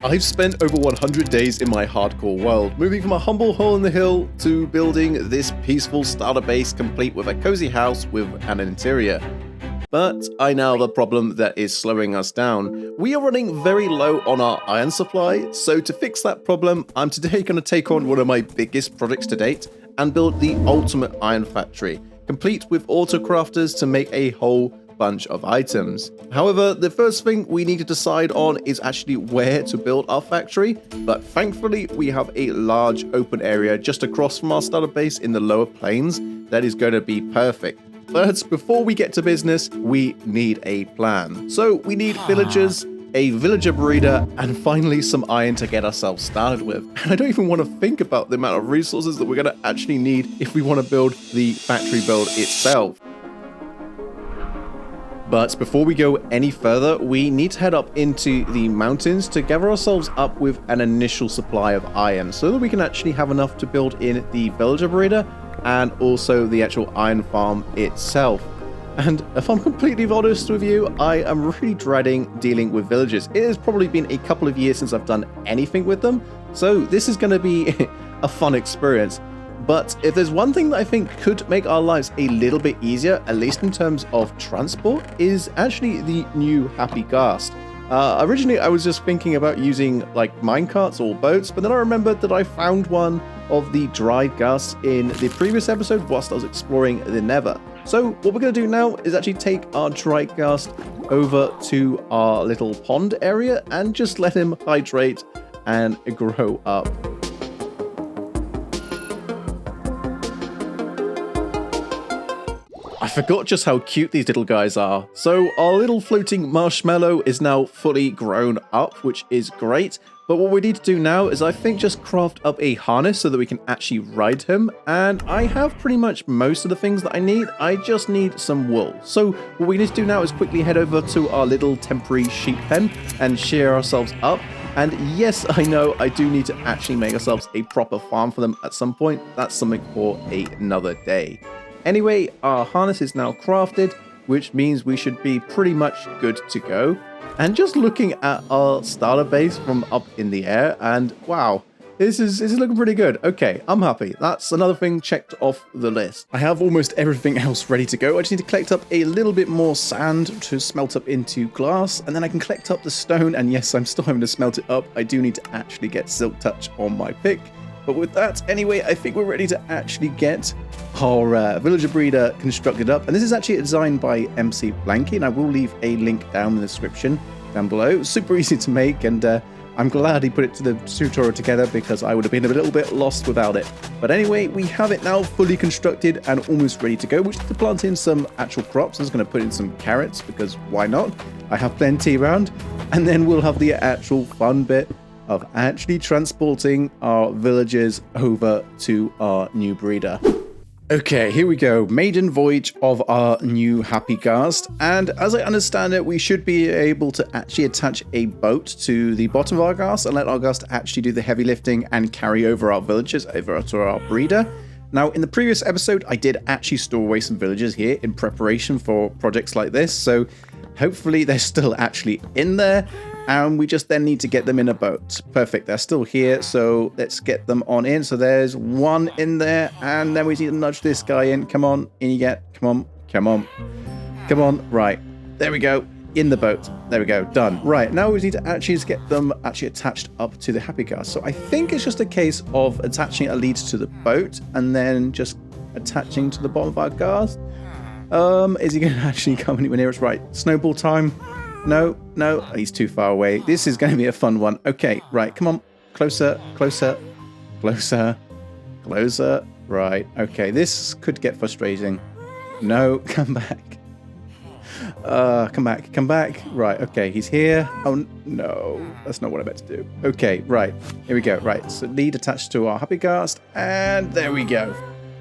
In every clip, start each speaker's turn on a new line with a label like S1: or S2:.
S1: I've spent over 100 days in my hardcore world, moving from a humble hole in the hill to building this peaceful starter base complete with a cozy house with an interior. But I now have a problem that is slowing us down. We are running very low on our iron supply, so to fix that problem, I'm today going to take on one of my biggest projects to date and build the ultimate iron factory, complete with auto crafters to make a whole bunch of items. However, the first thing we need to decide on is actually where to build our factory, but thankfully we have a large open area just across from our starter base in the lower plains that is going to be perfect. But before we get to business, we need a plan. So we need villagers, a villager breeder, and finally some iron to get ourselves started with. And I don't even want to think about the amount of resources that we're going to actually need if we want to build the factory build itself. But before we go any further, we need to head up into the mountains to gather ourselves up with an initial supply of iron so that we can actually have enough to build in the villager breeder and also the actual iron farm itself. And if I'm completely honest with you, I am really dreading dealing with villagers. It has probably been a couple of years since I've done anything with them, so this is going to be a fun experience. But if there's one thing that I think could make our lives a little bit easier, at least in terms of transport, is actually the new Happy Ghast. Originally, I was just thinking about using like minecarts or boats, but then I remembered that I found one of the dried ghasts in the previous episode whilst I was exploring the Nether. So what we're going to do now is actually take our dried ghast over to our little pond area and just let him hydrate and grow up. I forgot just how cute these little guys are. So our little floating marshmallow is now fully grown up, which is great. But what we need to do now is I think just craft up a harness so that we can actually ride him. And I have pretty much most of the things that I need. I just need some wool. So what we need to do now is quickly head over to our little temporary sheep pen and shear ourselves up. And yes, I know I do need to actually make ourselves a proper farm for them at some point. That's something for another day. Anyway, our harness is now crafted, which means we should be pretty much good to go. And just looking at our starter base from up in the air, and wow, this is looking pretty good. Okay, I'm happy. That's another thing checked off the list. I have almost everything else ready to go. I just need to collect up a little bit more sand to smelt up into glass, and then I can collect up the stone. And yes, I'm still having to smelt it up. I do need to actually get Silk Touch on my pick. But with that, anyway, I think we're ready to actually get our villager breeder constructed up. And this is actually designed by MC Blanky, and I will leave a link down in the description down below. Super easy to make, and I'm glad he put it to the tutorial together because I would have been a little bit lost without it. But anyway, we have it now fully constructed and almost ready to go. We just have to plant in some actual crops. I'm just going to put in some carrots because why not? I have plenty around. And then we'll have the actual fun bit of actually transporting our villagers over to our new breeder. Okay, here we go. Maiden voyage of our new Happy Ghast. And as I understand it, we should be able to actually attach a boat to the bottom of our ghast and let our ghast actually do the heavy lifting and carry over our villagers over to our breeder. Now, in the previous episode, I did actually store away some villagers here in preparation for projects like this. So hopefully they're still actually in there. And we just then need to get them in a boat. Perfect, they're still here, so let's get them on in. So there's one in there, and then we need to nudge this guy in. Come on, in you get. Come on, come on. Come on, right. There we go, in the boat. There we go, done. Right, now we need to actually just get them actually attached up to the Happy Ghast. So I think it's just a case of attaching a lead to the boat, and then just attaching to the bottom of our ghast. Is he going to actually come anywhere near us? Right, snowball time. No, he's too far away. This is going to be a fun one. Okay, right, come on. Closer, closer, closer, closer. Right, okay, this could get frustrating. No, come back. Come back. Right, okay, he's here. Oh, no, that's not what I meant to do. Okay, right, here we go. Right, so lead attached to our Happy Ghast, and there we go.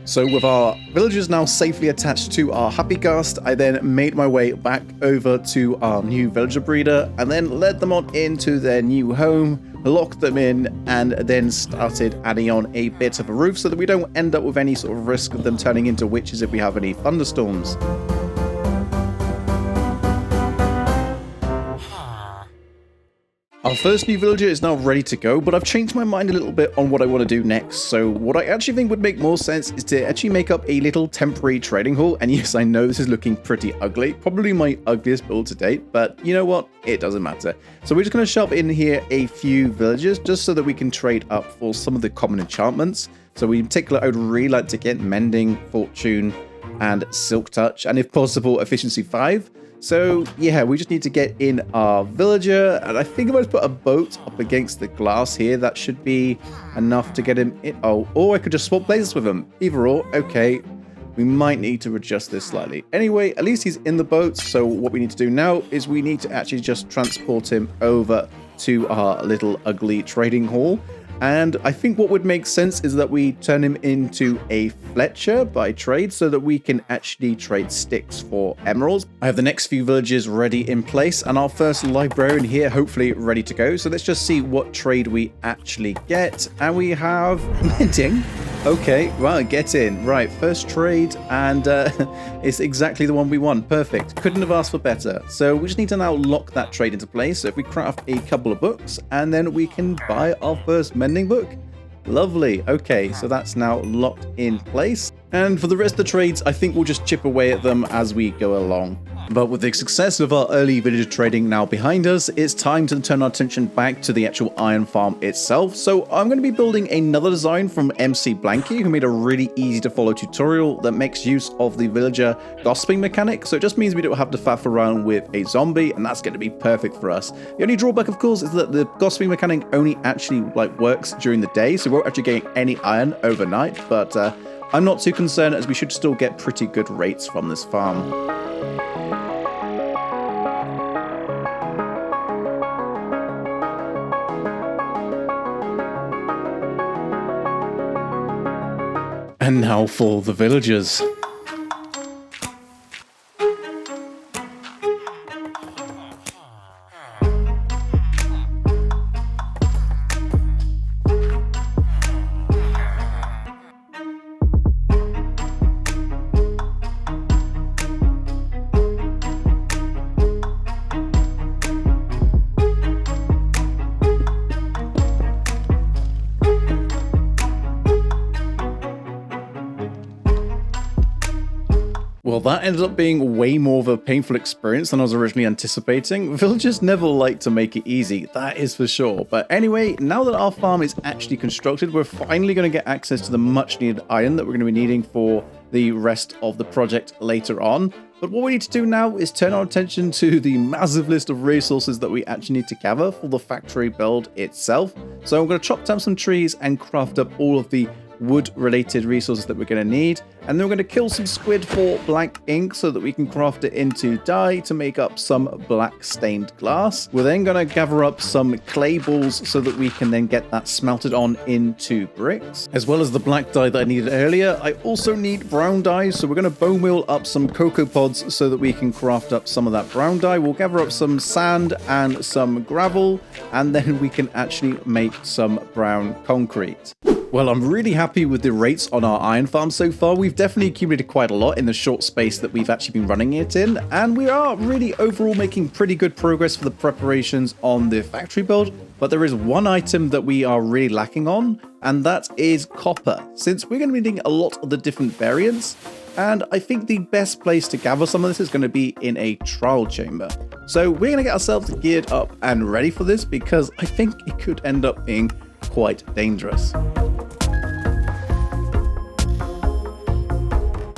S1: So with our villagers now safely attached to our Happy Ghast, I then made my way back over to our new villager breeder and then led them on into their new home, locked them in, and then started adding on a bit of a roof so that we don't end up with any sort of risk of them turning into witches if we have any thunderstorms. Our first new villager is now ready to go, but I've changed my mind a little bit on what I want to do next. So what I actually think would make more sense is to actually make up a little temporary trading hall. And yes, I know this is looking pretty ugly, probably my ugliest build to date, but you know what? It doesn't matter. So we're just going to shove in here a few villagers just so that we can trade up for some of the common enchantments. So in particular, I would really like to get Mending, Fortune, and Silk Touch, and if possible, Efficiency 5. So yeah, we just need to get in our villager, and I think if I just put a boat up against the glass here, that should be enough to get him in. Oh, or I could just swap places with him. Either or, okay. We might need to adjust this slightly. Anyway, at least he's in the boat, so what we need to do now is we need to actually just transport him over to our little ugly trading hall. And I think what would make sense is that we turn him into a Fletcher by trade so that we can actually trade sticks for emeralds. I have the next few villages ready in place and our first librarian here hopefully ready to go. So let's just see what trade we actually get. And we have Mending. Okay, well, get in. Right, first trade, and it's exactly the one we want. Perfect. Couldn't have asked for better. So we just need to now lock that trade into place. So if we craft a couple of books, and then we can buy our first Mending book. Lovely. Okay, so that's now locked in place. And for the rest of the trades, I think we'll just chip away at them as we go along. But with the success of our early villager trading now behind us, it's time to turn our attention back to the actual iron farm itself. So I'm going to be building another design from MC Blanky, who made a really easy to follow tutorial that makes use of the villager gossiping mechanic. So it just means we don't have to faff around with a zombie, and that's going to be perfect for us. The only drawback, of course, is that the gossiping mechanic only actually works during the day, so we won't actually get any iron overnight. But I'm not too concerned, as we should still get pretty good rates from this farm. And now for the villagers. Well, that ended up being way more of a painful experience than I was originally anticipating. Villagers never like to make it easy, that is for sure. But anyway, now that our farm is actually constructed, we're finally going to get access to the much needed iron that we're going to be needing for the rest of the project later on. But what we need to do now is turn our attention to the massive list of resources that we actually need to gather for the factory build itself. So I'm going to chop down some trees and craft up all of the wood-related resources that we're going to need, and then we're going to kill some squid for black ink so that we can craft it into dye to make up some black stained glass. We're then going to gather up some clay balls so that we can then get that smelted on into bricks, as well as the black dye that I needed earlier. I also need brown dye, so we're going to bone meal up some cocoa pods so that we can craft up some of that brown dye. We'll gather up some sand and some gravel, and then we can actually make some brown concrete. Well, I'm really happy with the rates on our iron farm so far. We've definitely accumulated quite a lot in the short space that we've actually been running it in, and we are really overall making pretty good progress for the preparations on the factory build. But there is one item that we are really lacking on, and that is copper, since we're going to be needing a lot of the different variants. And I think the best place to gather some of this is going to be in a trial chamber. So we're going to get ourselves geared up and ready for this, because I think it could end up being quite dangerous.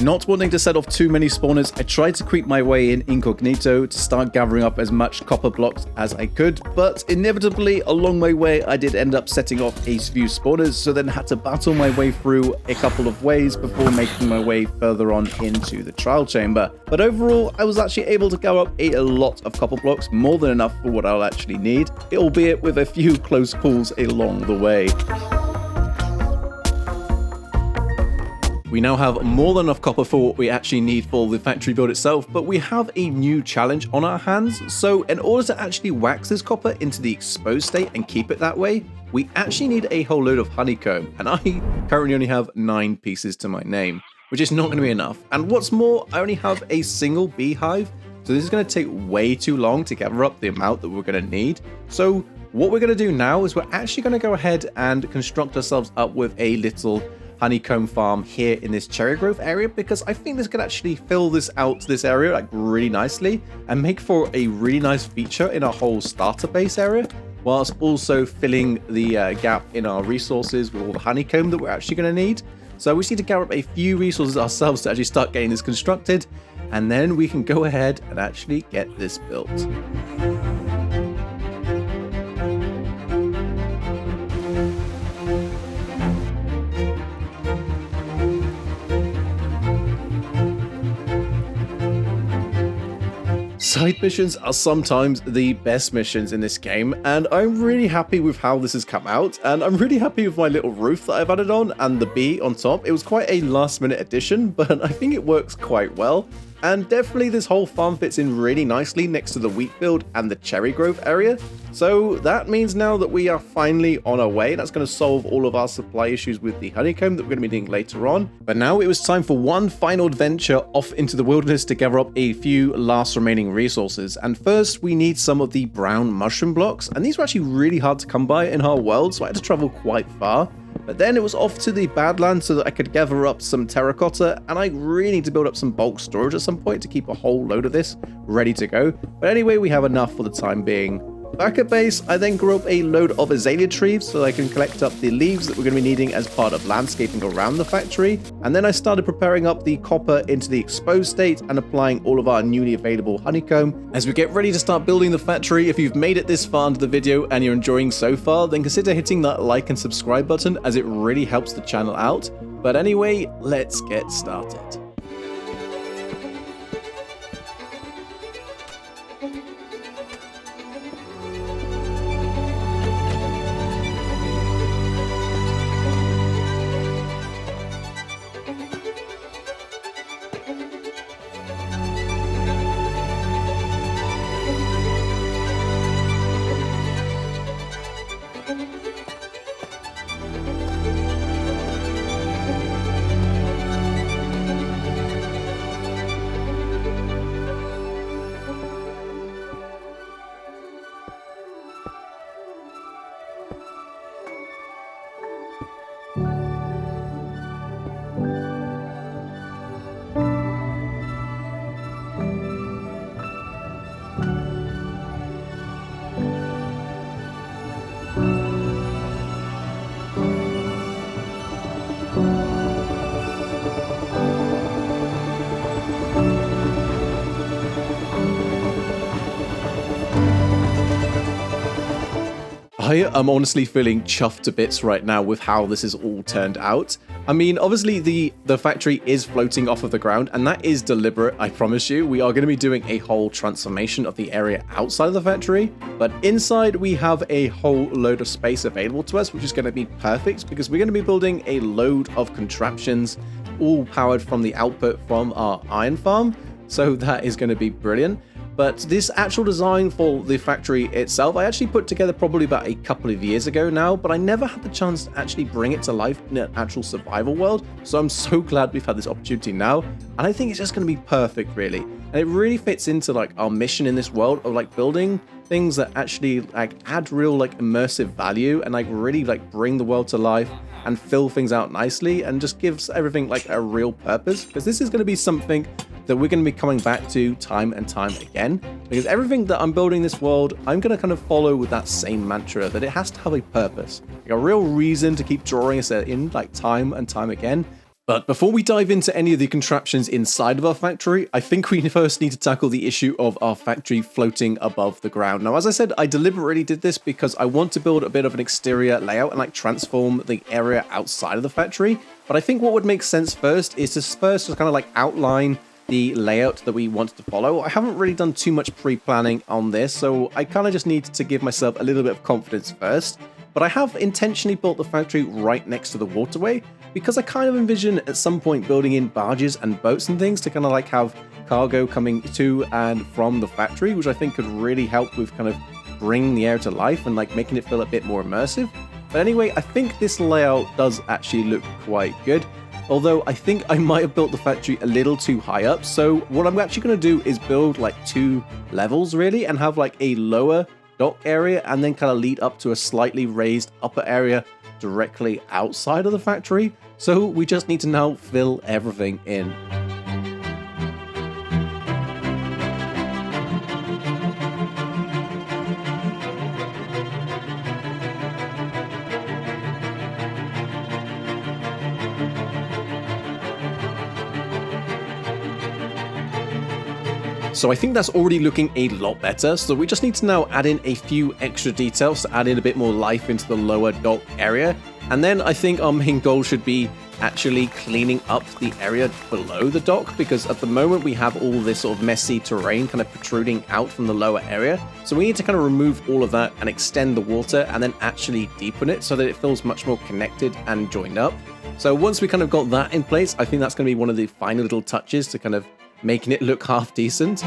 S1: Not wanting to set off too many spawners, I tried to creep my way in incognito to start gathering up as much copper blocks as I could, but inevitably along my way I did end up setting off a few spawners, so then had to battle my way through a couple of ways before making my way further on into the trial chamber. But overall, I was actually able to gather up a lot of copper blocks, more than enough for what I'll actually need, albeit with a few close pulls along the way. We now have more than enough copper for what we actually need for the factory build itself, but we have a new challenge on our hands. So in order to actually wax this copper into the exposed state and keep it that way, we actually need a whole load of honeycomb, and I currently only have 9 pieces to my name, which is not going to be enough. And what's more, I only have a single beehive, so this is going to take way too long to gather up the amount that we're going to need. So What we're going to do now is we're actually going to go ahead and construct ourselves up with a little honeycomb farm here in this cherry grove area, because I think this could actually fill this area like really nicely and make for a really nice feature in our whole starter base area, whilst also filling the gap in our resources with all the honeycomb that we're actually going to need. So we just need to gather up a few resources ourselves to actually start getting this constructed, and then we can go ahead and actually get this built. Side missions are sometimes the best missions in this game, and I'm really happy with how this has come out, and I'm really happy with my little roof that I've added on and the bee on top. It was quite a last minute addition, but I think it works quite well. And definitely this whole farm fits in really nicely next to the wheat field and the cherry grove area. So that means now that we are finally on our way. That's going to solve all of our supply issues with the honeycomb that we're going to be doing later on. But now it was time for one final adventure off into the wilderness to gather up a few last remaining resources. And first we need some of the brown mushroom blocks. And these were actually really hard to come by in our world, so I had to travel quite far. But then it was off to the Badlands so that I could gather up some terracotta, and I really need to build up some bulk storage at some point to keep a whole load of this ready to go. But anyway, we have enough for the time being. Back at base, I then grew up a load of azalea trees so that I can collect up the leaves that we're going to be needing as part of landscaping around the factory. And then I started preparing up the copper into the exposed state and applying all of our newly available honeycomb. As we get ready to start building the factory, if you've made it this far into the video and you're enjoying so far, then consider hitting that like and subscribe button, as it really helps the channel out. But anyway, let's get started. I am honestly feeling chuffed to bits right now with how this has all turned out. I mean, obviously the factory is floating off of the ground, and that is deliberate, I promise you. We are going to be doing a whole transformation of the area outside of the factory, but inside we have a whole load of space available to us, which is going to be perfect because we're going to be building a load of contraptions, all powered from the output from our iron farm. So that is going to be brilliant. But this actual design for the factory itself, I actually put together probably about a couple of years ago now, but I never had the chance to actually bring it to life in an actual survival world. So I'm so glad we've had this opportunity now. And I think it's just going to be perfect, really. And it really fits into like our mission in this world of like building things that actually like add real like immersive value and like really like bring the world to life and fill things out nicely and just gives everything like a real purpose. Because this is going to be something that we're going to be coming back to time and time again, because everything that I'm building this world, I'm going to kind of follow with that same mantra that it has to have a purpose, like a real reason to keep drawing us in like time and time again. But before we dive into any of the contraptions inside of our factory, I think we first need to tackle the issue of our factory floating above the ground. Now, as I said, I deliberately did this because I want to build a bit of an exterior layout and like transform the area outside of the factory. But I think what would make sense first is to first just kind of like outline the layout that we wanted to follow. I haven't really done too much pre-planning on this, so I kind of just need to give myself a little bit of confidence first. But I have intentionally built the factory right next to the waterway because I kind of envision at some point building in barges and boats and things to kind of like have cargo coming to and from the factory, which I think could really help with kind of bringing the area to life and like making it feel a bit more immersive. But anyway, I think this layout does actually look quite good. Although I think I might have built the factory a little too high up. So what I'm actually going to do is build like 2 levels really and have like a lower dock area and then kind of lead up to a slightly raised upper area directly outside of the factory. So we just need to now fill everything in. So I think that's already looking a lot better. So we just need to now add in a few extra details to add in a bit more life into the lower dock area. And then I think our main goal should be actually cleaning up the area below the dock, because at the moment we have all this sort of messy terrain kind of protruding out from the lower area. So we need to kind of remove all of that and extend the water and then actually deepen it so that it feels much more connected and joined up. So once we kind of got that in place, I think that's going to be one of the final little touches to kind of making it look half decent.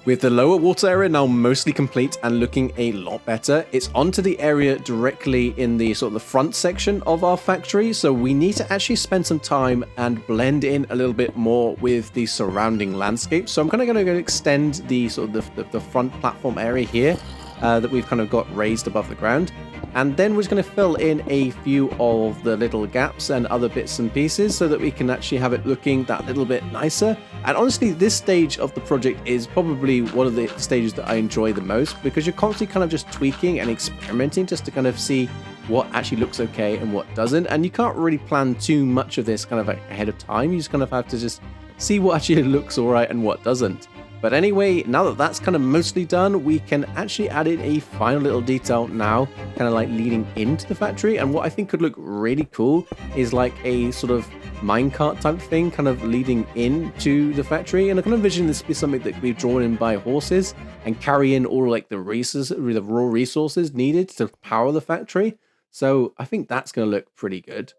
S1: With the lower water area now mostly complete and looking a lot better, it's onto the area directly in the sort of the front section of our factory. So we need to actually spend some time and blend in a little bit more with the surrounding landscape. So I'm kind of going to extend the sort of the front platform area here that we've kind of got raised above the ground. And then we're just going to fill in a few of the little gaps and other bits and pieces so that we can actually have it looking that little bit nicer. And honestly, this stage of the project is probably one of the stages that I enjoy the most, because you're constantly kind of just tweaking and experimenting just to kind of see what actually looks okay and what doesn't. And you can't really plan too much of this kind of ahead of time. You just kind of have to just see what actually looks all right and what doesn't. But anyway, now that that's kind of mostly done, we can actually add in a final little detail now, kind of like leading into the factory. And what I think could look really cool is like a sort of minecart type thing kind of leading into the factory. And I can envision this be something that could be drawn in by horses and carry in all like the raw resources needed to power the factory. So I think that's going to look pretty good.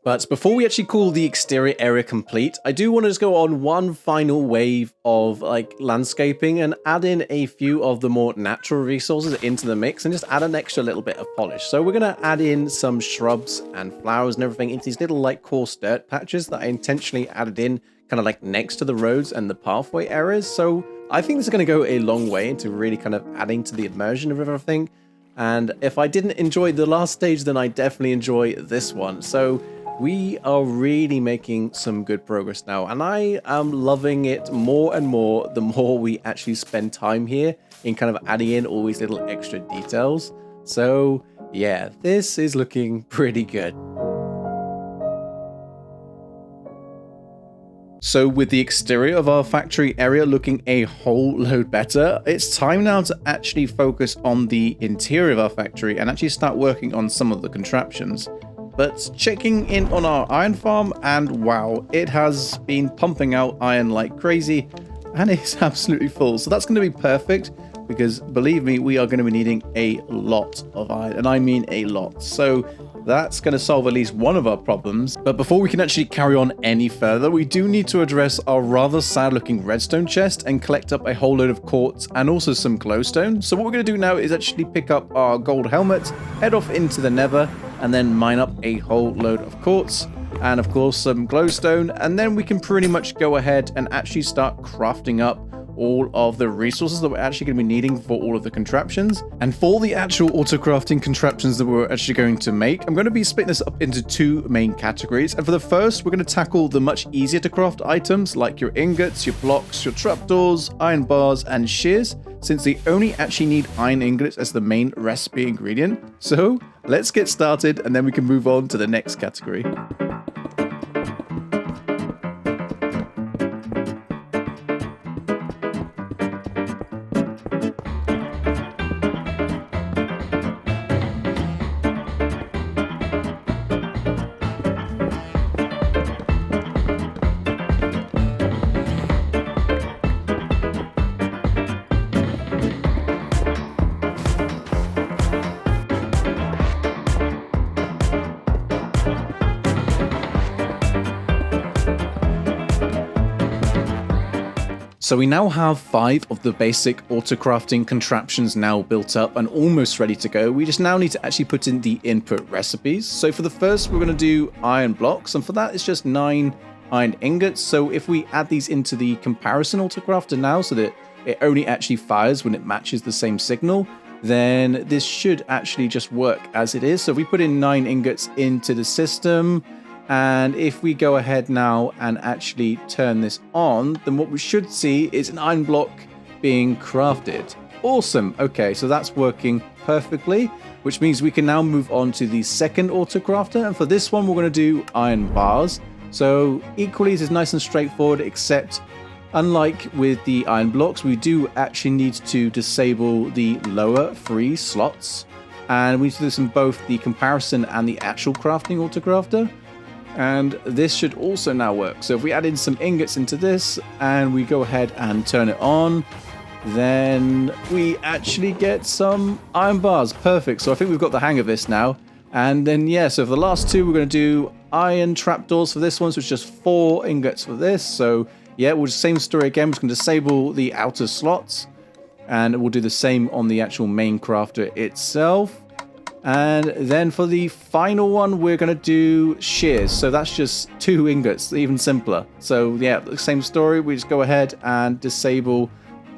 S1: But before we actually call the exterior area complete, I do want to just go on one final wave of like landscaping and add in a few of the more natural resources into the mix and just add an extra little bit of polish. So we're going to add in some shrubs and flowers and everything into these little like coarse dirt patches that I intentionally added in kind of like next to the roads and the pathway areas. So I think this is going to go a long way into really kind of adding to the immersion of everything. And if I didn't enjoy the last stage, then I definitely enjoy this one. So we are really making some good progress now, and I am loving it more and more the more we actually spend time here in kind of adding in all these little extra details. So yeah, this is looking pretty good. So with the exterior of our factory area looking a whole load better, it's time now to actually focus on the interior of our factory and actually start working on some of the contraptions. But checking in on our iron farm, and wow, it has been pumping out iron like crazy and it's absolutely full. So that's going to be perfect, because believe me, we are going to be needing a lot of iron, and I mean a lot. So that's going to solve at least one of our problems. But before we can actually carry on any further, we do need to address our rather sad looking redstone chest and collect up a whole load of quartz and also some glowstone. So what we're going to do now is actually pick up our gold helmet, head off into the nether, and then mine up a whole load of quartz and of course some glowstone, and then we can pretty much go ahead and actually start crafting up all of the resources that we're actually going to be needing for all of the contraptions. And for the actual auto crafting contraptions that we're actually going to make, I'm going to be splitting this up into two main categories. And for the first, we're going to tackle the much easier to craft items like your ingots, your blocks, your trapdoors, iron bars, and shears, since they only actually need iron ingots as the main recipe ingredient. So let's get started, and then we can move on to the next category. So we now have 5 of the basic auto-crafting contraptions now built up and almost ready to go. We just now need to actually put in the input recipes. So for the first, we're going to do iron blocks, and for that it's just 9 iron ingots. So if we add these into the comparison auto-crafter now, so that it only actually fires when it matches the same signal, then this should actually just work as it is. So if we put in 9 ingots into the system, and if we go ahead now and actually turn this on, then what we should see is an iron block being crafted. Awesome. Okay, so that's working perfectly, which means we can now move on to the second auto-crafter. And for this one, we're going to do iron bars. So equally, this is nice and straightforward, except unlike with the iron blocks, we do actually need to disable the lower 3 slots. And we do this in both the comparison and the actual crafting auto-crafter. And this should also now work. So if we add in some ingots into this and we go ahead and turn it on, then we actually get some iron bars. Perfect. So I think we've got the hang of this now. And then, yeah, so for the last 2, we're going to do iron trapdoors for this one. So it's just 4 ingots for this. So yeah, we'll just same story again. We're just going to disable the outer slots. And we'll do the same on the actual main crafter itself. And then for the final one, we're going to do shears. So that's just 2 ingots, even simpler. So yeah, the same story. We just go ahead and disable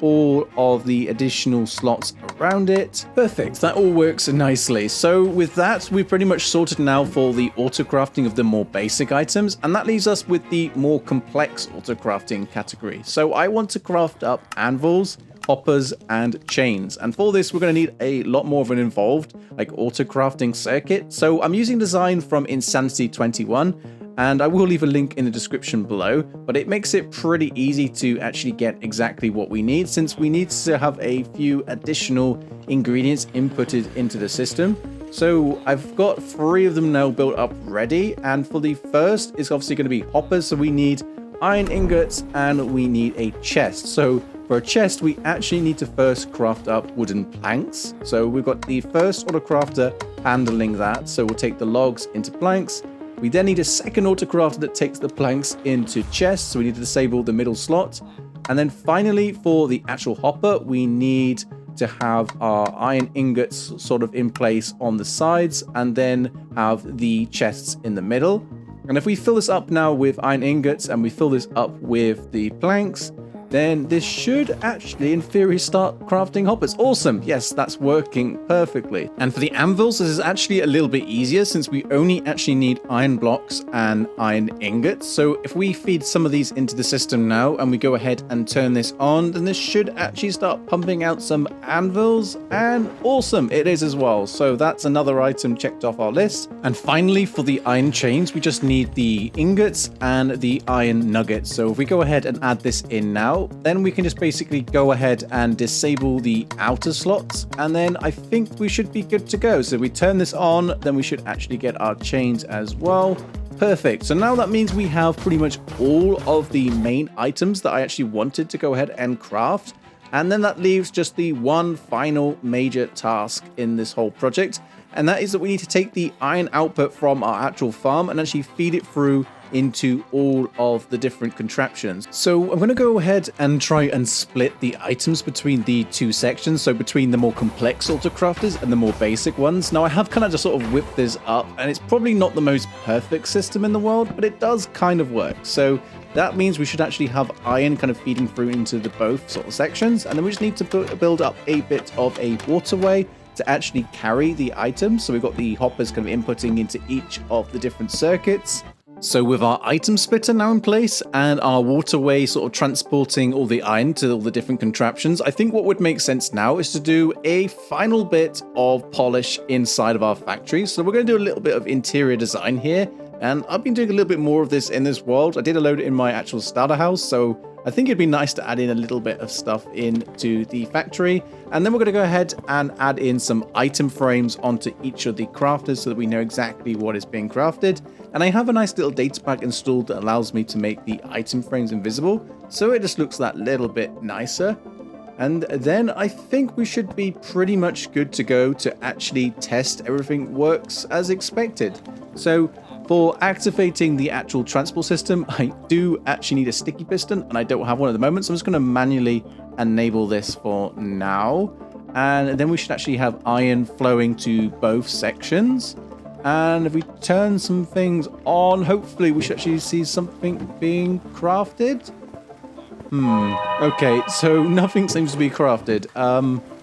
S1: all of the additional slots around it. Perfect. That all works nicely. So with that, we've pretty much sorted now for the auto-crafting of the more basic items. And that leaves us with the more complex auto-crafting category. So I want to craft up anvils, hoppers, and chains. And for this, we're going to need a lot more of an involved, like auto-crafting circuit. So I'm using design from Insanity 21, and I will leave a link in the description below, but it makes it pretty easy to actually get exactly what we need, since we need to have a few additional ingredients inputted into the system. So I've got 3 of them now built up ready, and for the first, it's obviously going to be hoppers, so we need iron ingots and we need a chest. So for a chest, we actually need to first craft up wooden planks. So we've got the first auto-crafter handling that. So we'll take the logs into planks. We then need a second auto-crafter that takes the planks into chests. So we need to disable the middle slot. And then finally, for the actual hopper, we need to have our iron ingots sort of in place on the sides and then have the chests in the middle. And if we fill this up now with iron ingots and we fill this up with the planks, then this should actually, in theory, start crafting hoppers. Awesome. Yes, that's working perfectly. And for the anvils, this is actually a little bit easier since we only actually need iron blocks and iron ingots. So if we feed some of these into the system now and we go ahead and turn this on, then this should actually start pumping out some anvils. And awesome, it is as well. So that's another item checked off our list. And finally, for the iron chains, we just need the ingots and the iron nuggets. So if we go ahead and add this in now, then we can just basically go ahead and disable the outer slots, and then I think we should be good to go. So we turn this on, then we should actually get our chains as well. Perfect. So now that means we have pretty much all of the main items that I actually wanted to go ahead and craft, and then that leaves just the one final major task in this whole project, and that is that we need to take the iron output from our actual farm and actually feed it through into all of the different contraptions. So I'm going to go ahead and try and split the items between the 2 sections, so between the more complex auto-crafters and the more basic ones. Now I have kind of just sort of whipped this up, and it's probably not the most perfect system in the world, but it does kind of work. So that means we should actually have iron kind of feeding through into the both sort of sections, and then we just need to build up a bit of a waterway to actually carry the items. So we've got the hoppers kind of inputting into each of the different circuits. So with our item splitter now in place and our waterway sort of transporting all the iron to all the different contraptions, I think what would make sense now is to do a final bit of polish inside of our factory. So we're going to do a little bit of interior design here, and I've been doing a little bit more of this in this world. I did a load in my actual starter house, so I think it'd be nice to add in a little bit of stuff into the factory. And then we're going to go ahead and add in some item frames onto each of the crafters so that we know exactly what is being crafted. And I have a nice little data pack installed that allows me to make the item frames invisible, so it just looks that little bit nicer. And then I think we should be pretty much good to go to actually test everything works as expected. So For activating the actual transport system, I do actually need a sticky piston, and I don't have one at the moment, so I'm just going to manually enable this for now. And then we should actually have iron flowing to both sections. And if we turn some things on, hopefully we should actually see something being crafted. Okay, so nothing seems to be crafted.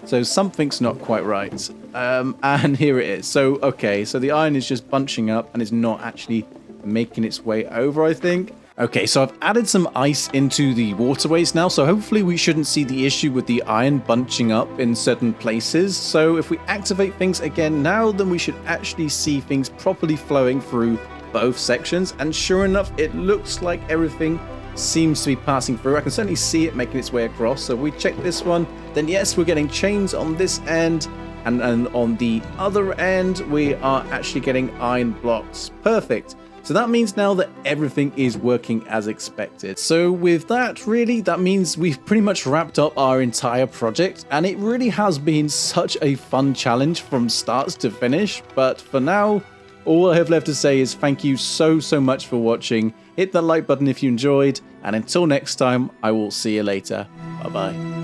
S1: So something's not quite right. And here it is. So, okay, so the iron is just bunching up and is not actually making its way over, I think. Okay, so I've added some ice into the waterways now, so hopefully we shouldn't see the issue with the iron bunching up in certain places. So if we activate things again now, then we should actually see things properly flowing through both sections. And sure enough, it looks like everything seems to be passing through. I can certainly see it making its way across. So if we check this one, then yes, we're getting chains on this end. And on the other end, we are actually getting iron blocks. Perfect. So that means now that everything is working as expected. So with that, really, that means we've pretty much wrapped up our entire project, and it really has been such a fun challenge from start to finish. But for now, all I have left to say is thank you so much for watching. Hit that like button if you enjoyed, and until next time, I will see you later. Bye bye.